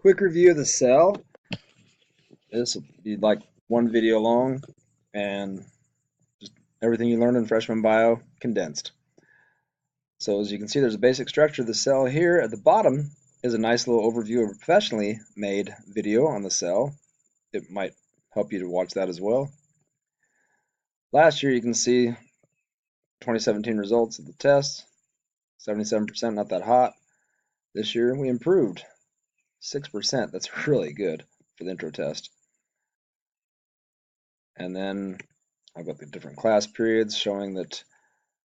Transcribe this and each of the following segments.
Quick review of the cell. This will be like one video long and just everything you learned in freshman bio condensed. So as you can see, there's a basic structure of the cell here. At the bottom is a nice little overview of a professionally made video on the cell. It might help you to watch that as well. Last year you can see 2017 results of the test. 77%, not that hot. This year we improved 6%. That's really good for the intro test. And then I've got the different class periods showing that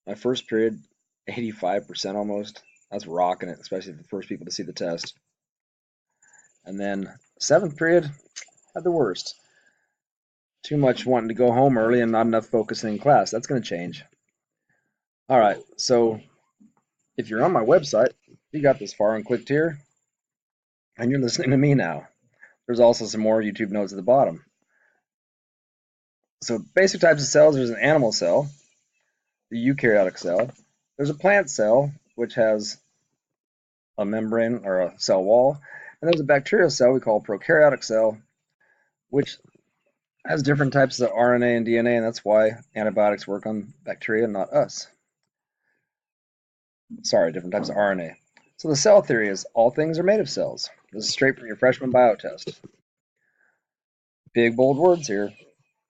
my first period, 85% almost. That's rocking it, especially for the first people to see the test. And then 7th period, had the worst. Too much wanting to go home early and not enough focusing in class. That's going to change. All right, so if you're on my website, you got this far and clicked here, and you're listening to me now. There's also some more YouTube notes at the bottom. So basic types of cells, there's an animal cell, the eukaryotic cell. There's a plant cell, which has a membrane or a cell wall. And there's a bacterial cell we call a prokaryotic cell, which has different types of RNA and DNA, and that's why antibiotics work on bacteria, not us. Sorry, different types of RNA. So the cell theory is all things are made of cells. This is straight from your freshman bio test. Big, bold words here.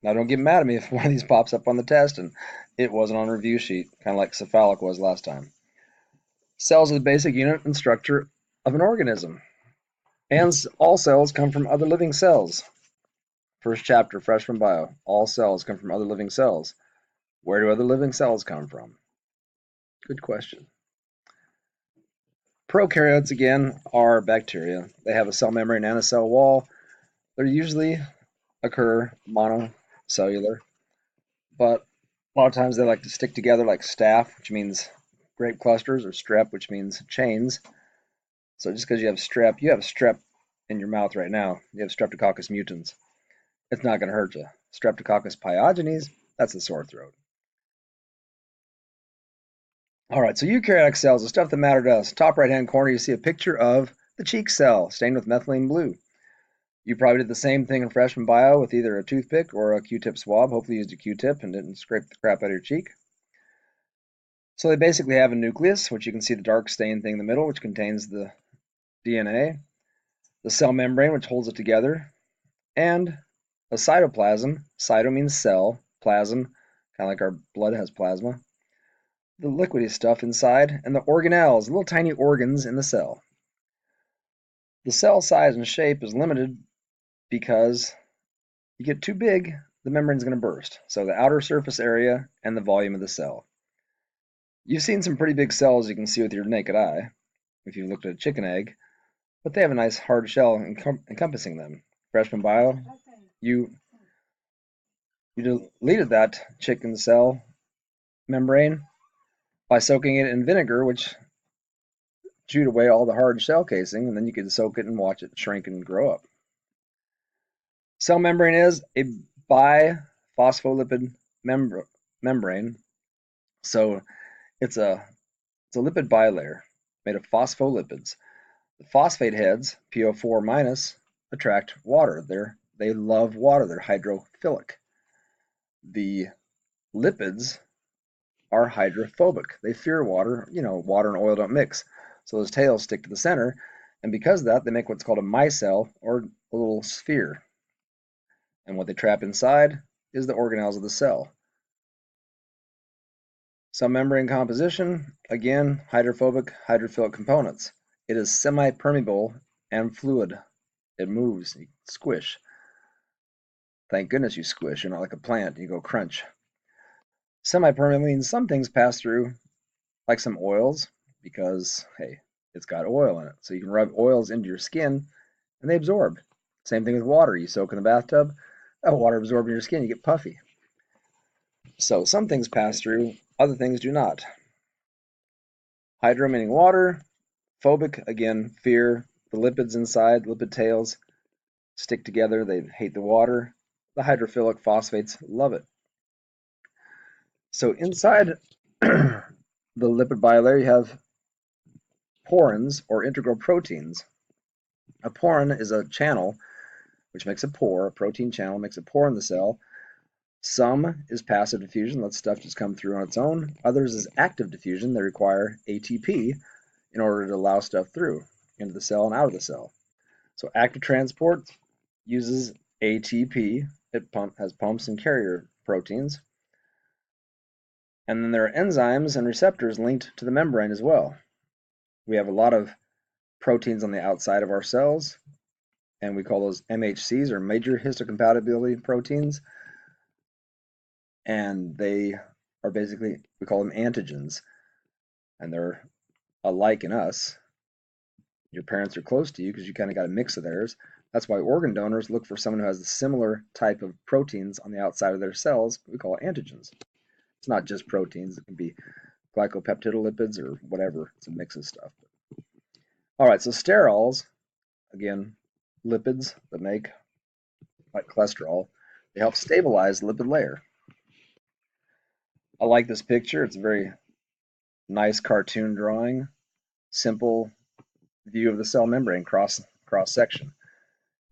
Now don't get mad at me if one of these pops up on the test and it wasn't on a review sheet, kind of like cephalic was last time. Cells are the basic unit and structure of an organism. And all cells come from other living cells. First chapter, freshman bio. All cells come from other living cells. Where do other living cells come from? Good question. Prokaryotes, again, are bacteria. They have a cell membrane and a cell wall. They usually occur monocellular, but a lot of times they like to stick together like staph, which means grape clusters, or strep, which means chains. So just because you have strep in your mouth right now. You have Streptococcus mutans. It's not going to hurt you. Streptococcus pyogenes, that's a sore throat. All right, so eukaryotic cells, the stuff that matter to us. Top right-hand corner, you see a picture of the cheek cell stained with methylene blue. You probably did the same thing in freshman bio with either a toothpick or a Q-tip swab. Hopefully you used a Q-tip and didn't scrape the crap out of your cheek. So they basically have a nucleus, which you can see the dark stain thing in the middle, which contains the DNA, the cell membrane, which holds it together, and a cytoplasm. Cyto means cell, plasm, kind of like our blood has plasma. The liquidy stuff inside, and the organelles, little tiny organs in the cell. The cell size and shape is limited because you get too big, the membrane is going to burst. So the outer surface area and the volume of the cell. You've seen some pretty big cells you can see with your naked eye, if you've looked at a chicken egg, but they have a nice hard shell encompassing them. Freshman bio, you deleted that chicken cell membrane by soaking it in vinegar, which chewed away all the hard shell casing, and then you could soak it and watch it shrink and grow up. Cell membrane is a biphospholipid membrane, so it's a lipid bilayer made of phospholipids. The phosphate heads, PO4 minus, attract water. They love water. They're hydrophilic. The lipids are hydrophobic. They fear water. You know, water and oil don't mix. So those tails stick to the center, and because of that, they make what's called a micelle, or a little sphere. And what they trap inside is the organelles of the cell. Cell membrane composition, again, hydrophobic, hydrophilic components. It is semi-permeable and fluid. It moves, you squish. Thank goodness you squish. You're not like a plant, you go crunch. Semi-permeable means some things pass through, like some oils, because, hey, it's got oil in it. So you can rub oils into your skin, and they absorb. Same thing with water. You soak in the bathtub, that water absorbs in your skin, you get puffy. So some things pass through, other things do not. Hydro meaning water, phobic, again, fear. The lipids inside, lipid tails, stick together, they hate the water. The hydrophilic phosphates love it. So inside the lipid bilayer, you have porins, or integral proteins. A porin is a channel which makes a pore. A protein channel makes a pore in the cell. Some is passive diffusion, lets stuff just come through on its own. Others is active diffusion. They require ATP in order to allow stuff through into the cell and out of the cell. So active transport uses ATP. It has pumps and carrier proteins. And then there are enzymes and receptors linked to the membrane as well. We have a lot of proteins on the outside of our cells, and we call those MHCs, or major histocompatibility proteins. And they are basically, we call them antigens, and they're alike in us. Your parents are close to you because you kind of got a mix of theirs. That's why organ donors look for someone who has a similar type of proteins on the outside of their cells. We call it antigens. It's not just proteins. It can be glycopeptidolipids or whatever. It's a mix of stuff. All right, so sterols, again, lipids that make, like cholesterol, they help stabilize the lipid layer. I like this picture. It's a very nice cartoon drawing, simple view of the cell membrane cross section.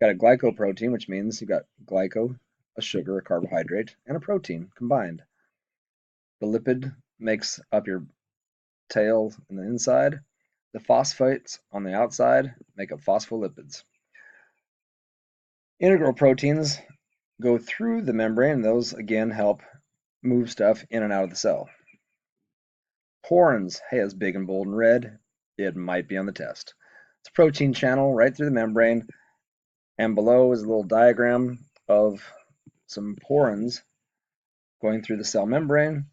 Got a glycoprotein, which means you got glyco, a sugar, a carbohydrate, and a protein combined. The lipid makes up your tail on the inside. The phosphates on the outside make up phospholipids. Integral proteins go through the membrane, and those again help move stuff in and out of the cell. Porins, hey, it's big and bold and red. It might be on the test. It's a protein channel right through the membrane, and below is a little diagram of some porins going through the cell membrane.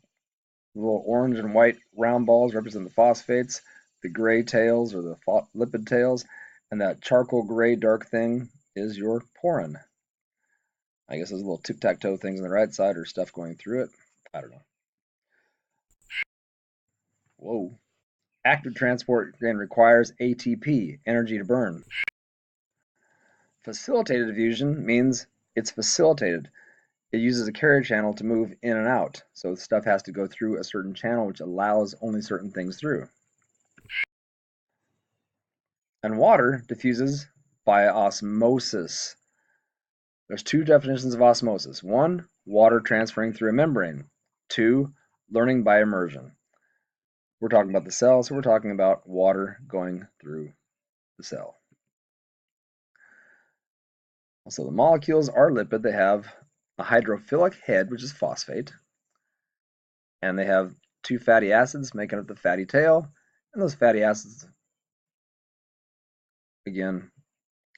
The little orange and white round balls represent the phosphates. The gray tails are the lipid tails, and that charcoal gray dark thing is your porin. I guess those little tic-tac-toe things on the right side are stuff going through it. I don't know. Whoa. Active transport again requires ATP, energy to burn. Facilitated diffusion means it's facilitated. It uses a carrier channel to move in and out. So stuff has to go through a certain channel which allows only certain things through. And water diffuses by osmosis. There's two definitions of osmosis. One, water transferring through a membrane. Two, learning by immersion. We're talking about the cell, so we're talking about water going through the cell. So the molecules are lipid. They have a hydrophilic head, which is phosphate, and they have two fatty acids making up the fatty tail, and those fatty acids, again,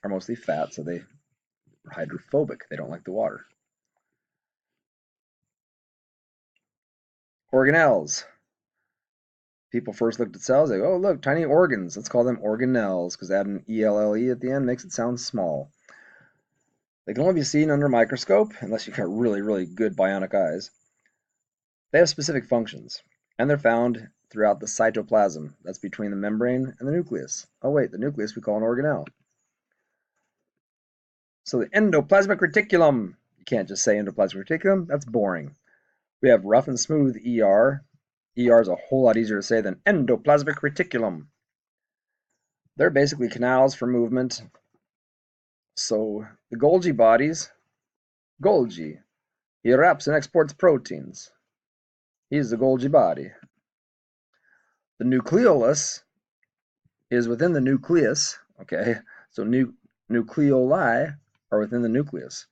are mostly fat, so they are hydrophobic. They don't like the water. Organelles. People first looked at cells, they go, oh, look, tiny organs. Let's call them organelles, because adding E-L-L-E at the end makes it sound small. They can only be seen under a microscope, unless you've got really, really good bionic eyes. They have specific functions, and they're found throughout the cytoplasm. That's between the membrane and the nucleus. Oh wait, the nucleus we call an organelle. So the endoplasmic reticulum. You can't just say endoplasmic reticulum. That's boring. We have rough and smooth ER. ER is a whole lot easier to say than endoplasmic reticulum. They're basically canals for movement. So the Golgi bodies, Golgi, he wraps and exports proteins. He's the Golgi body. The nucleolus is within the nucleus, okay? So nucleoli are within the nucleus.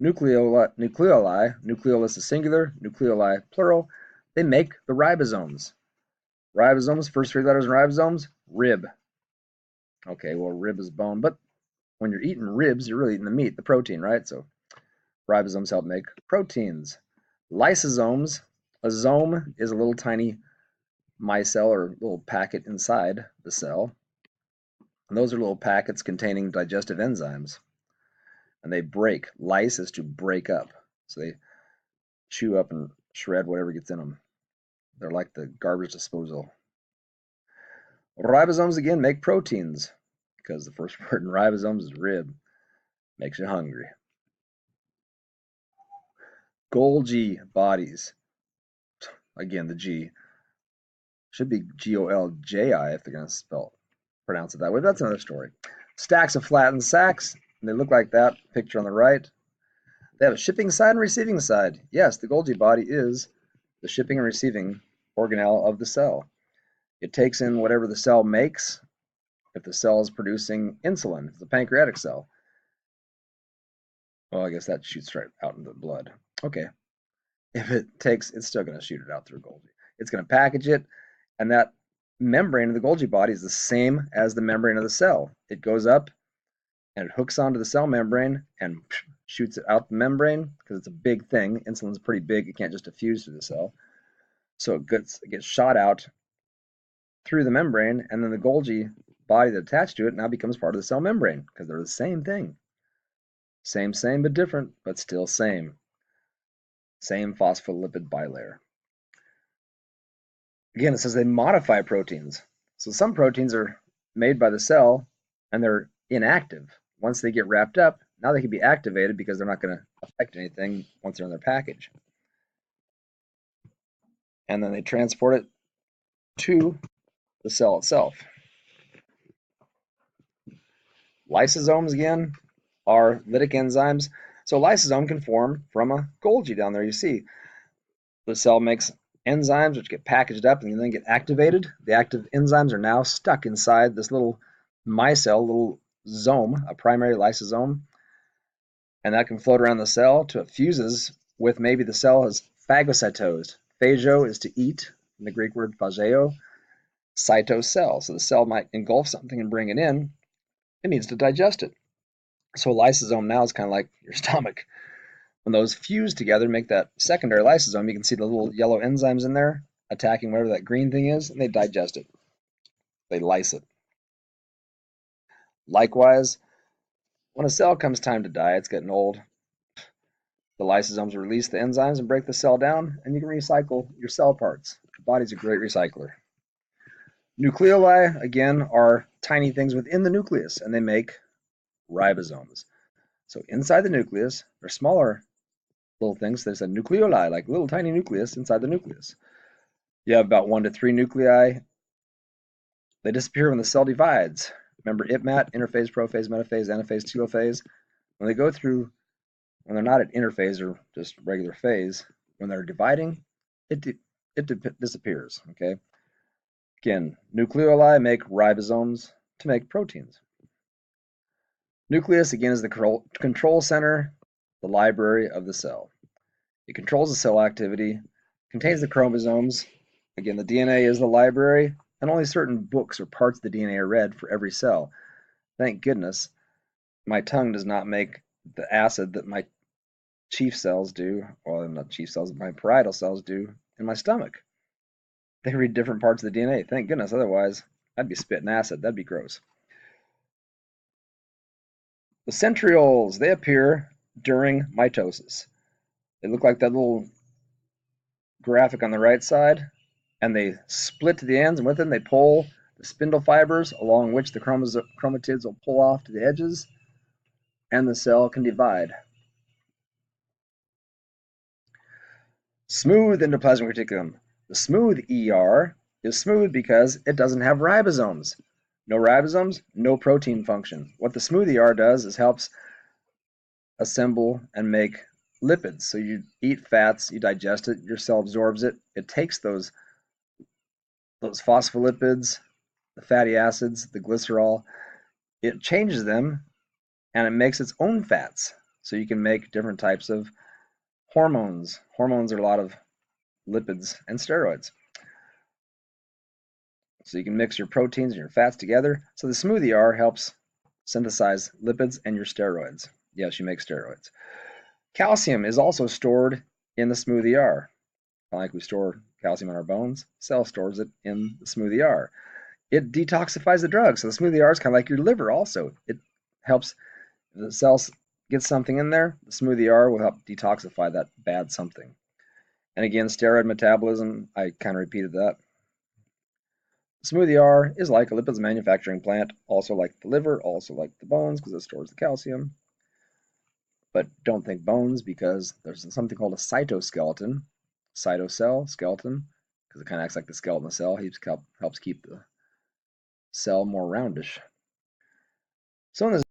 Nucleoli, nucleolus is singular, nucleoli plural. They make the ribosomes. Ribosomes, first three letters in ribosomes, rib. Okay, well, rib is bone, but when you're eating ribs, you're really eating the meat, the protein, right? So ribosomes help make proteins. Lysosomes, a zome is a little tiny micelle or little packet inside the cell. And those are little packets containing digestive enzymes. And they break. Lyse is to break up. So they chew up and shred whatever gets in them. They're like the garbage disposal. Ribosomes, again, make proteins, because the first word in ribosomes is rib. Makes you hungry. Golgi bodies. Again, the G. Should be Golji if they're going to pronounce it that way. That's another story. stacks of flattened sacs, and they look like that picture on the right. They have a shipping side and receiving side. Yes, the Golgi body is the shipping and receiving organelle of the cell. It takes in whatever the cell makes. If the cell is producing insulin, it's a pancreatic cell. Well, I guess that shoots right out into the blood. Okay. If it takes, it's still going to shoot it out through Golgi. It's going to package it, and that membrane of the Golgi body is the same as the membrane of the cell. It goes up and it hooks onto the cell membrane and shoots it out the membrane because it's a big thing. Insulin's pretty big. It can't just diffuse through the cell. So it gets shot out through the membrane, and then the Golgi body that attached to it now becomes part of the cell membrane because they're the same thing. Same, but different, but still same. Same phospholipid bilayer. Again, it says they modify proteins. So some proteins are made by the cell and they're inactive. Once they get wrapped up, now they can be activated because they're not going to affect anything once they're in their package. And then they transport it to the cell itself. Lysosomes, again, are lytic enzymes. So a lysosome can form from a Golgi down there. You see, the cell makes enzymes which get packaged up and then get activated. The active enzymes are now stuck inside this little micelle, little zome, a primary lysosome, and that can float around the cell till it fuses with maybe the cell is phagocytosed. Phageo is to eat, in the Greek word phageo, cyto cell. So the cell might engulf something and bring it in. It needs to digest it. So a lysosome now is kind of like your stomach. When those fuse together, make that secondary lysosome, you can see the little yellow enzymes in there attacking whatever that green thing is, and they digest it. They lyse it. Likewise, when a cell comes time to die, it's getting old, the lysosomes release the enzymes and break the cell down, and you can recycle your cell parts. The body's a great recycler. Nucleoli, again, are tiny things within the nucleus, and they make ribosomes. So inside the nucleus, they're smaller little things. There's a nucleoli, like little tiny nucleus inside the nucleus. You have about 1 to 3 nuclei. They disappear when the cell divides. Remember IPMAT, interphase, prophase, metaphase, anaphase, telophase. When they go through, when they're not at interphase or just regular phase, when they're dividing, it disappears, okay? Again, nucleoli make ribosomes to make proteins. Nucleus, again, is the control center, the library of the cell. It controls the cell activity, contains the chromosomes. Again, the DNA is the library, and only certain books or parts of the DNA are read for every cell. Thank goodness my tongue does not make the acid that my chief cells do, well, not chief cells, my parietal cells do in my stomach. They read different parts of the DNA. Thank goodness, otherwise I'd be spitting acid. That'd be gross. The centrioles, they appear during mitosis. They look like that little graphic on the right side, and they split to the ends, and with them they pull the spindle fibers along which the chromatids will pull off to the edges, and the cell can divide. Smooth endoplasmic reticulum. The smooth ER is smooth because it doesn't have ribosomes. No ribosomes, no protein function. What the smooth ER does is helps assemble and make lipids. So you eat fats, you digest it, your cell absorbs it. It takes those phospholipids, the fatty acids, the glycerol, it changes them and it makes its own fats. So you can make different types of hormones. Hormones are a lot of lipids and steroids. So you can mix your proteins and your fats together. So the smooth ER helps synthesize lipids and your steroids. Yes, you make steroids. Calcium is also stored in the smooth ER. Like we store calcium in our bones, cell stores it in the smooth ER. It detoxifies the drug. So the smooth ER is kind of like your liver also. It helps the cells get something in there. The smooth ER will help detoxify that bad something. And again, steroid metabolism, I kind of repeated that. Smooth ER is like a lipids manufacturing plant, also like the liver, also like the bones because it stores the calcium. But don't think bones because there's something called a cytoskeleton, cytocell, skeleton, because it kind of acts like the skeleton of the cell, helps keep the cell more roundish. So in this